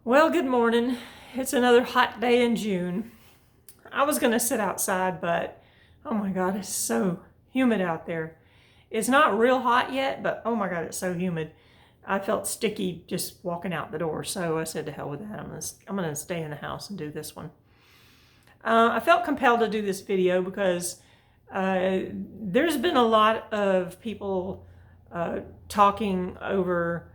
Well, good morning. It's another hot day in June. I was going to sit outside, but oh my God, it's so humid out there. It's not real hot yet, but oh my God, it's so humid. I felt sticky just walking out the door, so I said to hell with that. I'm gonna stay in the house and do this one. I felt compelled to do this video because there's been a lot of people talking over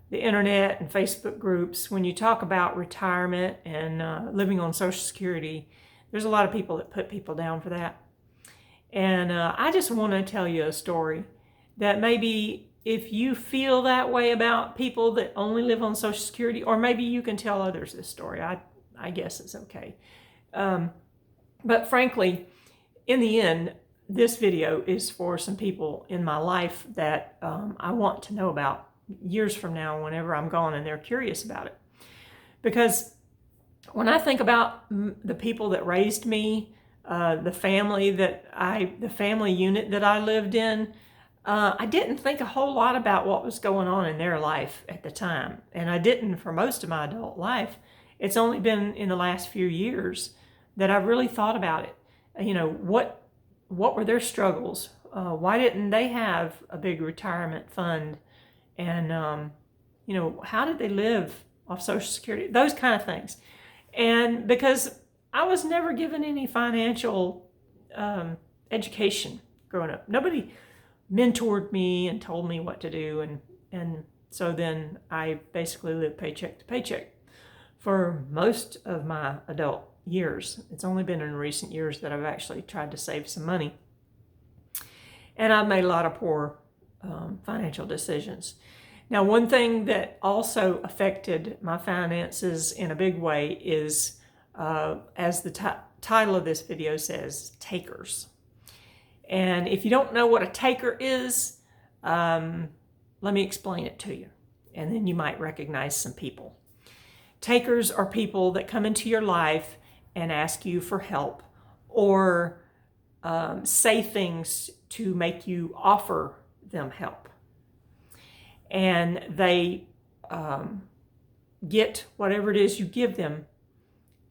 the internet and Facebook groups. When you talk about retirement and living on Social Security, there's a lot of people that put people down for that. And I just want to tell you a story that maybe if you feel that way about people that only live on Social Security, or maybe you can tell others this story. I guess it's okay. But frankly, in the end, this video is for some people in my life that I want to know about years from now whenever I'm gone and they're curious about it. Because when I think about the people that raised me, the family unit that I lived in, I didn't think a whole lot about what was going on in their life at the time. And I didn't for most of my adult life. It's only been in the last few years that I've really thought about it. You know, what were their struggles? Why didn't they have a big retirement fund? And, you know, how did they live off Social Security? Those kind of things. And because I was never given any financial education growing up. Nobody mentored me and told me what to do. And so then I basically lived paycheck to paycheck for most of my adult years. It's only been in recent years that I've actually tried to save some money. And I've made a lot of poor financial decisions. Now, one thing that also affected my finances in a big way is, as the title of this video says, takers. And if you don't know what a taker is, let me explain it to you, and then you might recognize some people. Takers are people that come into your life and ask you for help, or say things to make you offer them help. And they get whatever it is you give them,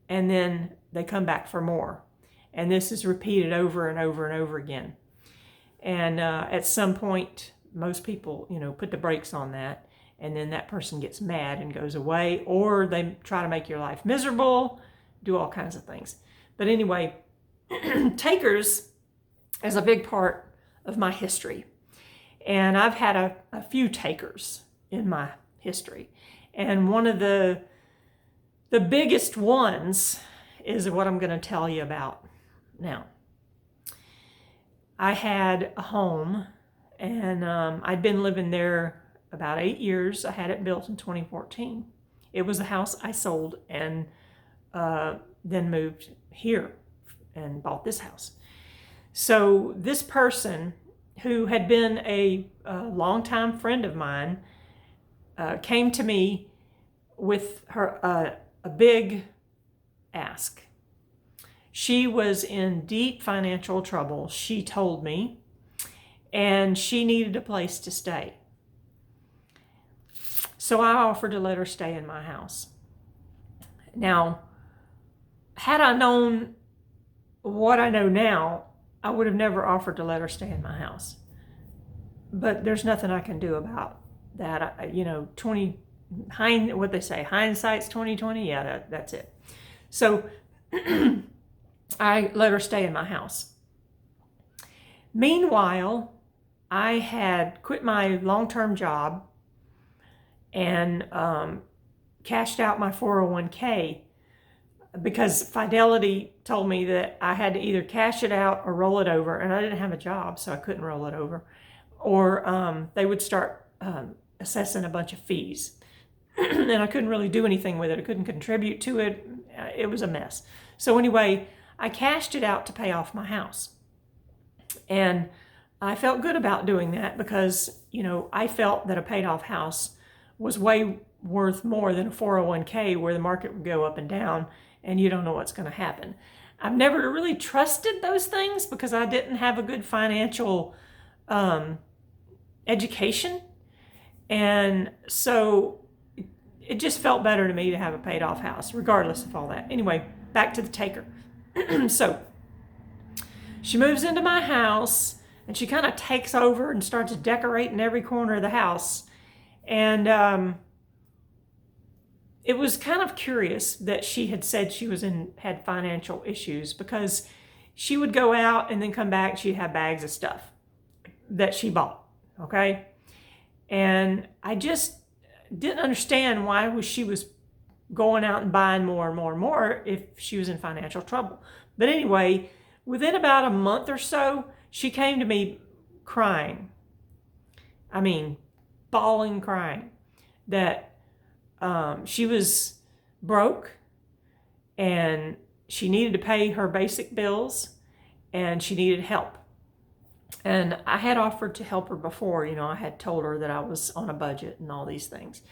and then they come back for more. And this is repeated over and over and over again. And at some point, most people, you know, put the brakes on that, and then that person gets mad and goes away, or they try to make your life miserable, do all kinds of things. But anyway, takers is a big part of my history. And I've had a few takers in my history. And one of the biggest ones is what I'm going to tell you about now. I had a home, and I'd been living there about 8 years. I had it built in 2014. It was a house I sold and then moved here and bought this house. So this person, who had been a longtime friend of mine, came to me with a big ask. She was in deep financial trouble, she told me, and she needed a place to stay. So I offered to let her stay in my house. Now, had I known what I know now, I would have never offered to let her stay in my house. But there's nothing I can do about that. You know, what they say, hindsight's 20/20. Yeah, that's it. So I let her stay in my house. Meanwhile, I had quit my long-term job and cashed out my 401k, because Fidelity told me that I had to either cash it out or roll it over, and I didn't have a job, so I couldn't roll it over, or they would start assessing a bunch of fees, and I couldn't really do anything with it. I couldn't contribute to it. It was a mess. So anyway, I cashed it out to pay off my house, and I felt good about doing that because, you know, I felt that a paid off house was way worth more than a 401k, where the market would go up and down and you don't know what's going to happen. I've never really trusted those things because I didn't have a good financial education. And so it just felt better to me to have a paid off house, regardless of all that. Anyway, back to the taker. So she moves into my house and she kind of takes over and starts decorating every corner of the house. And it was kind of curious that she had said she had financial issues, because she would go out and then come back, she'd have bags of stuff that she bought, okay? And I just didn't understand why she was going out and buying more and more and more if she was in financial trouble. But anyway, within about a month or so, she came to me crying. I mean, bawling, crying, that she was broke and she needed to pay her basic bills and she needed help. And I had offered to help her before. I had told her that I was on a budget and all these things.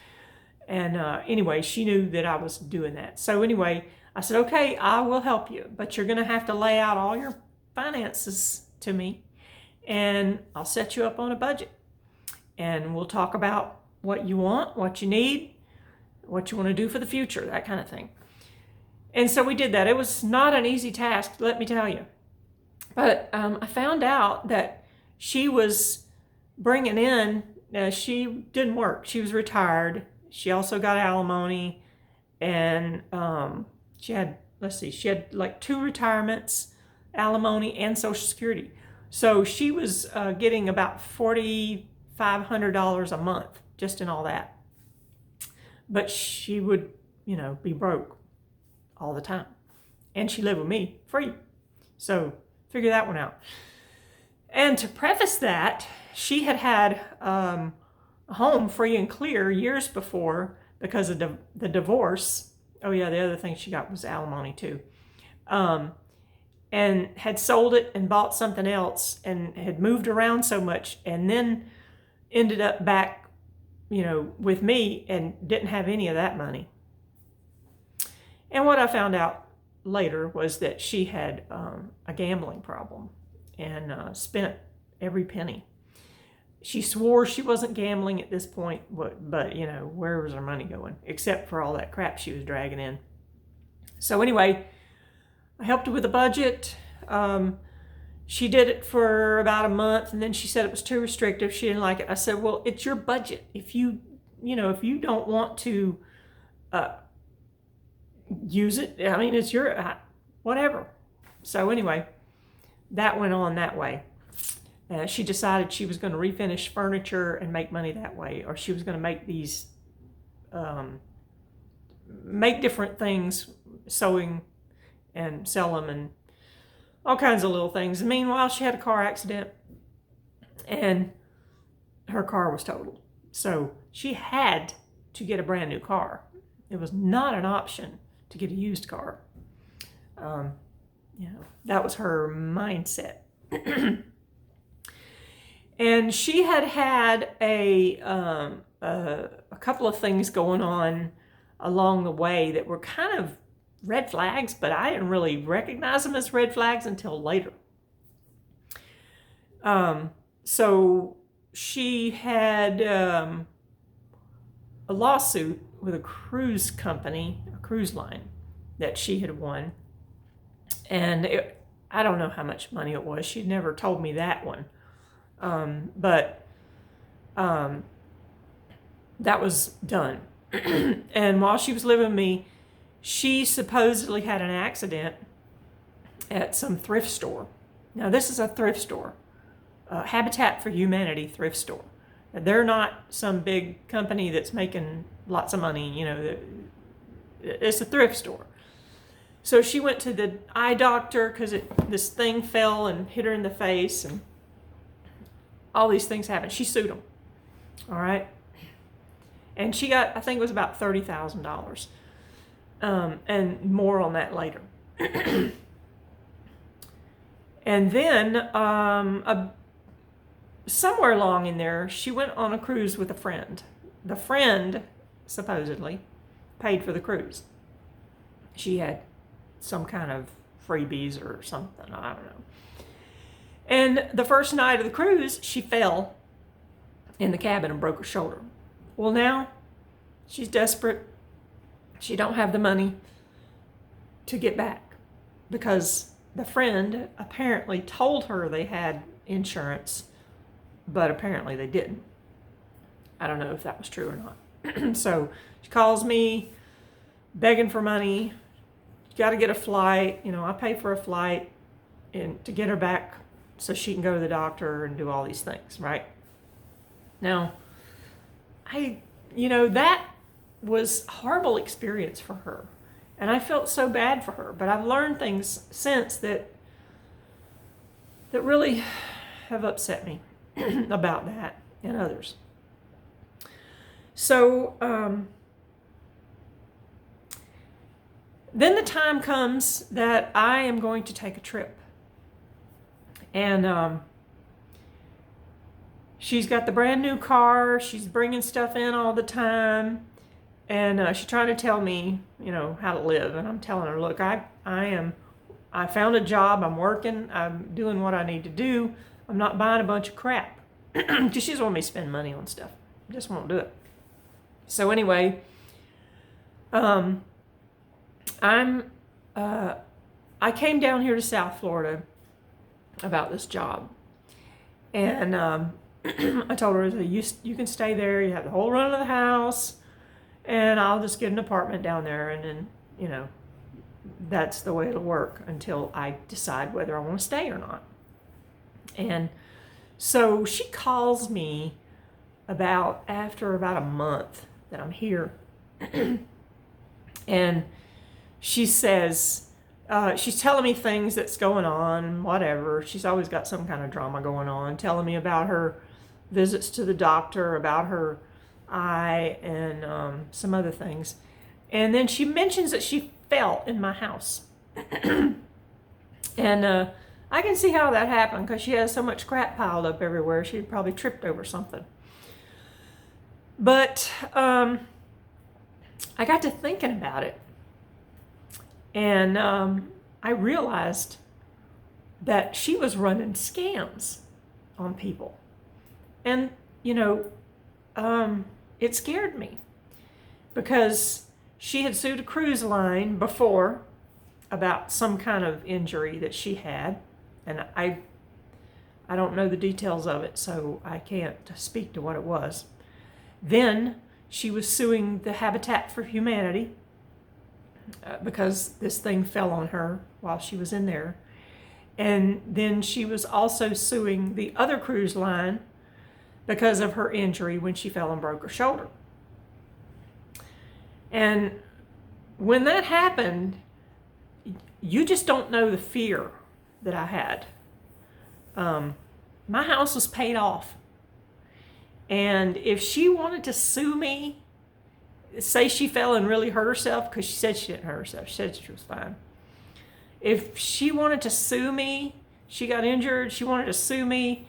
And anyway, she knew that I was doing that. So anyway, I said, okay, I will help you, but you're going to have to lay out all your finances to me and I'll set you up on a budget. And we'll talk about what you want, what you need, what you want to do for the future, that kind of thing. And so we did that. It was not an easy task, let me tell you. But I found out that she was bringing in, she didn't work. She was retired. She also got alimony. And she had like 2 retirements, alimony, and Social Security. So she was getting about $4,500 a month just in all that. But she would, be broke all the time. And she lived with me free. So figure that one out. And to preface that, she had a home free and clear years before because of the divorce. Oh yeah, the other thing she got was alimony too. And had sold it and bought something else and had moved around so much and then ended up back, with me and didn't have any of that money. And what I found out later was that she had a gambling problem and spent every penny. She swore she wasn't gambling at this point, but where was her money going? Except for all that crap she was dragging in. So anyway, I helped her with the budget. She did it for about a month, and then she said it was too restrictive. She didn't like it. I said, well, it's your budget. If you don't want to use it, I mean, it's your, whatever. So anyway, that went on that way. She decided she was going to refinish furniture and make money that way, or she was going to make these, make different things, sewing and sell them and all kinds of little things. And meanwhile, she had a car accident and her car was totaled. So she had to get a brand new car. It was not an option to get a used car. That was her mindset. And she had a couple of things going on along the way that were kind of red flags, but I didn't really recognize them as red flags until later. So she had a lawsuit with a cruise company, a cruise line that she had won. And I don't know how much money it was. She'd never told me that one. But that was done. And while she was living with me, she supposedly had an accident at some thrift store. Now, this is a thrift store, Habitat for Humanity thrift store. They're not some big company that's making lots of money, it's a thrift store. So she went to the eye doctor because this thing fell and hit her in the face, and all these things happened. She sued them, all right? And she got, I think it was about $30,000. And more on that later. And then somewhere along in there, she went on a cruise with a friend. The friend, supposedly, paid for the cruise. She had some kind of freebies or something, I don't know. And the first night of the cruise, she fell in the cabin and broke her shoulder. Well, now She's desperate. She don't have the money to get back because the friend apparently told her they had insurance, but apparently they didn't. I don't know if that was true or not. So she calls me begging for money. Got to get a flight. I pay for a flight and to get her back so she can go to the doctor and do all these things, right? Now, that was a horrible experience for her. And I felt so bad for her. But I've learned things since that really have upset me about that and others. So then the time comes that I am going to take a trip. And she's got the brand new car. She's bringing stuff in all the time. And she's trying to tell me, how to live. And I'm telling her, look, I found a job. I'm working. I'm doing what I need to do. I'm not buying a bunch of crap. Because she doesn't want me to spend money on stuff. Just won't do it. So anyway, I came down here to South Florida about this job. And I told her, you can stay there. You have the whole run of the house. And I'll just get an apartment down there. And then, that's the way it'll work until I decide whether I want to stay or not. And so she calls me after about a month that I'm here. And she says, she's telling me things that's going on, whatever. She's always got some kind of drama going on, telling me about her visits to the doctor, about her eye, and some other things. And then she mentions that she fell in my house. And I can see how that happened because she has so much crap piled up everywhere. She probably tripped over something. But I got to thinking about it. And I realized that she was running scams on people. And, it scared me because she had sued a cruise line before about some kind of injury that she had. And I don't know the details of it, so I can't speak to what it was. Then she was suing the Habitat for Humanity because this thing fell on her while she was in there. And then she was also suing the other cruise line because of her injury when she fell and broke her shoulder. And when that happened, you just don't know the fear that I had. My house was paid off. And if she wanted to sue me, say she fell and really hurt herself, because she said she didn't hurt herself. She said she was fine. If she wanted to sue me, she got injured, she wanted to sue me,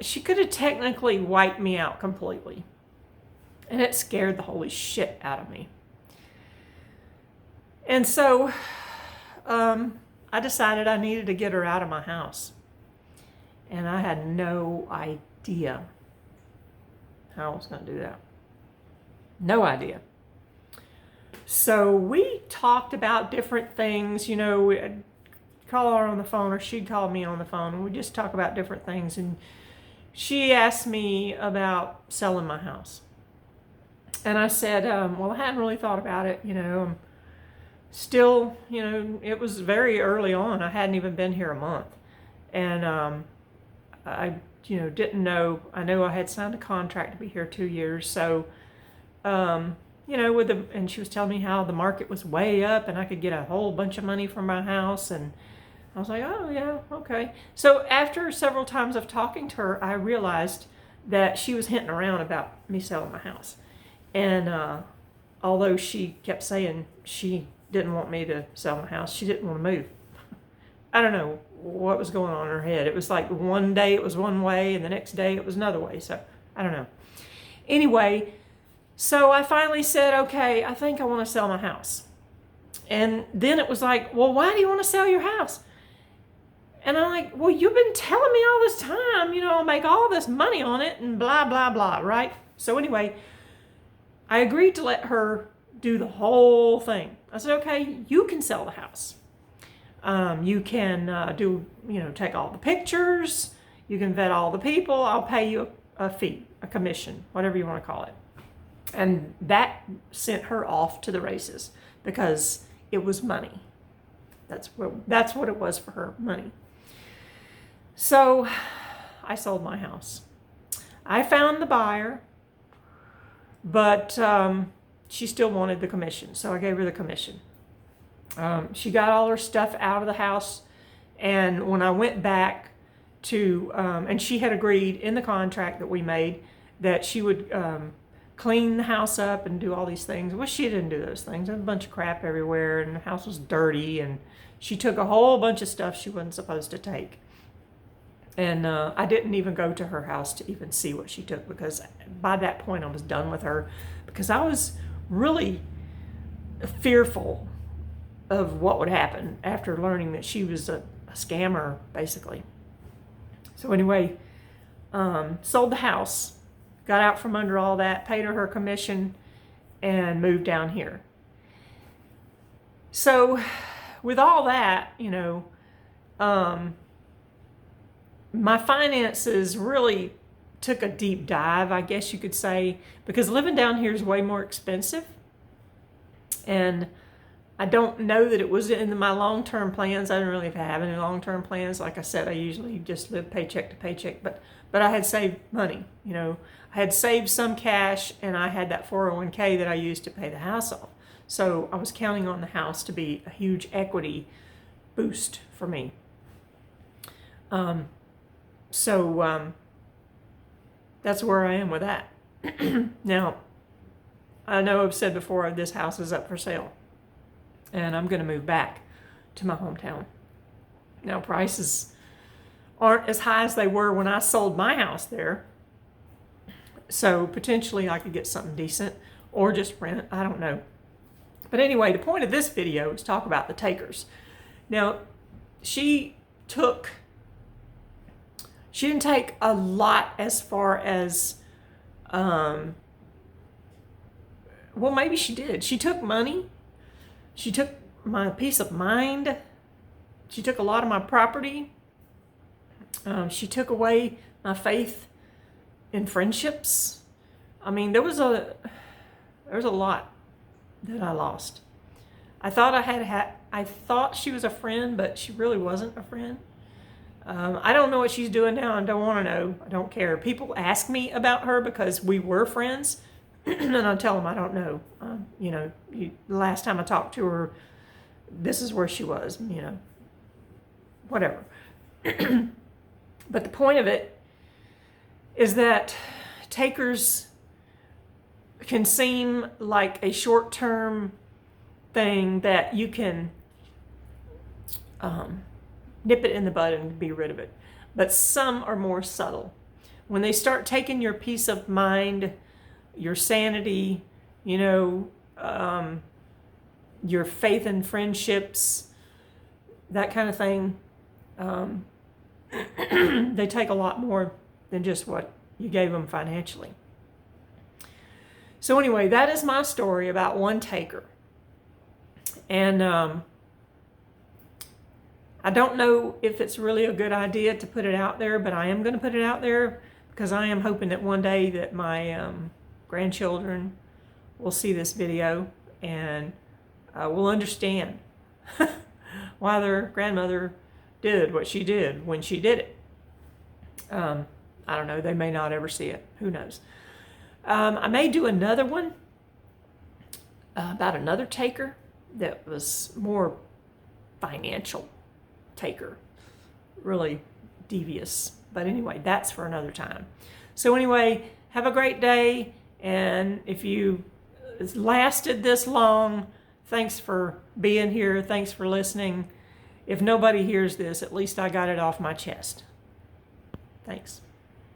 she could have technically wiped me out completely. And it scared the holy shit out of me. And so I decided I needed to get her out of my house. And I had no idea how I was going to do that. No idea. So we talked about different things. I'd call her on the phone or she'd call me on the phone. And we just talk about different things. And she asked me about selling my house. And I said, well, I hadn't really thought about it. I'm still, it was very early on. I hadn't even been here a month. And I didn't know. I knew I had signed a contract to be here 2 years. So, and she was telling me how the market was way up and I could get a whole bunch of money for my house. And I was like, oh, yeah, okay. So after several times of talking to her, I realized that she was hinting around about me selling my house. And although she kept saying she didn't want me to sell my house, she didn't want to move. I don't know what was going on in her head. It was like one day it was one way and the next day it was another way. So I don't know. Anyway, so I finally said, okay, I think I want to sell my house. And then it was like, well, why do you want to sell your house? And I'm like, well, you've been telling me all this time, I'll make all this money on it and blah, blah, blah, right? So anyway, I agreed to let her do the whole thing. I said, okay, you can sell the house. You can take all the pictures. You can vet all the people. I'll pay you a fee, a commission, whatever you want to call it. And that sent her off to the races because it was money. That's what it was for her, money. So I sold my house. I found the buyer, but she still wanted the commission, so I gave her the commission. She got all her stuff out of the house, and when I went back to, and she had agreed in the contract that we made that she would clean the house up and do all these things. Well, she didn't do those things. There was a bunch of crap everywhere, and the house was dirty, and she took a whole bunch of stuff she wasn't supposed to take. And I didn't even go to her house to even see what she took, because by that point I was done with her, because I was really fearful of what would happen after learning that she was a scammer, basically. So anyway, sold the house, got out from under all that, paid her commission, and moved down here. So with all that, my finances really took a deep dive, I guess you could say, because living down here is way more expensive. And I don't know that it was in my long-term plans. I didn't really have any long-term plans. Like I said, I usually just live paycheck to paycheck, but I had saved money. I had saved some cash, and I had that 401k that I used to pay the house off. So I was counting on the house to be a huge equity boost for me. So that's where I am with that. Now, I know I've said before, this house is up for sale, and I'm going to move back to my hometown. Now, prices aren't as high as they were when I sold my house there, so potentially I could get something decent or just rent. I don't know. But anyway, the point of this video is talk about the takers. Now, she didn't take a lot as far as, well, maybe she did. She took money. She took my peace of mind. She took a lot of my property. She took away my faith in friendships. I mean, there was a lot that I lost. I thought she was a friend, but she really wasn't a friend. I don't know what she's doing now. I don't want to know. I don't care. People ask me about her because we were friends, and I tell them I don't know. The last time I talked to her, this is where she was, whatever. But the point of it is that takers can seem like a short-term thing that you can nip it in the bud and be rid of it. But some are more subtle. When they start taking your peace of mind, your sanity, your faith in friendships, that kind of thing, they take a lot more than just what you gave them financially. So anyway, that is my story about one taker. And I don't know if it's really a good idea to put it out there, but I am going to put it out there because I am hoping that one day that my grandchildren will see this video and will understand why their grandmother did what she did when she did it. I don't know. They may not ever see it. Who knows? I may do another one about another taker that was more financial taker, really devious. But anyway, that's for another time. So anyway, have a great day. And if you lasted this long, thanks for being here. Thanks for listening. If nobody hears this, at least I got it off my chest. Thanks.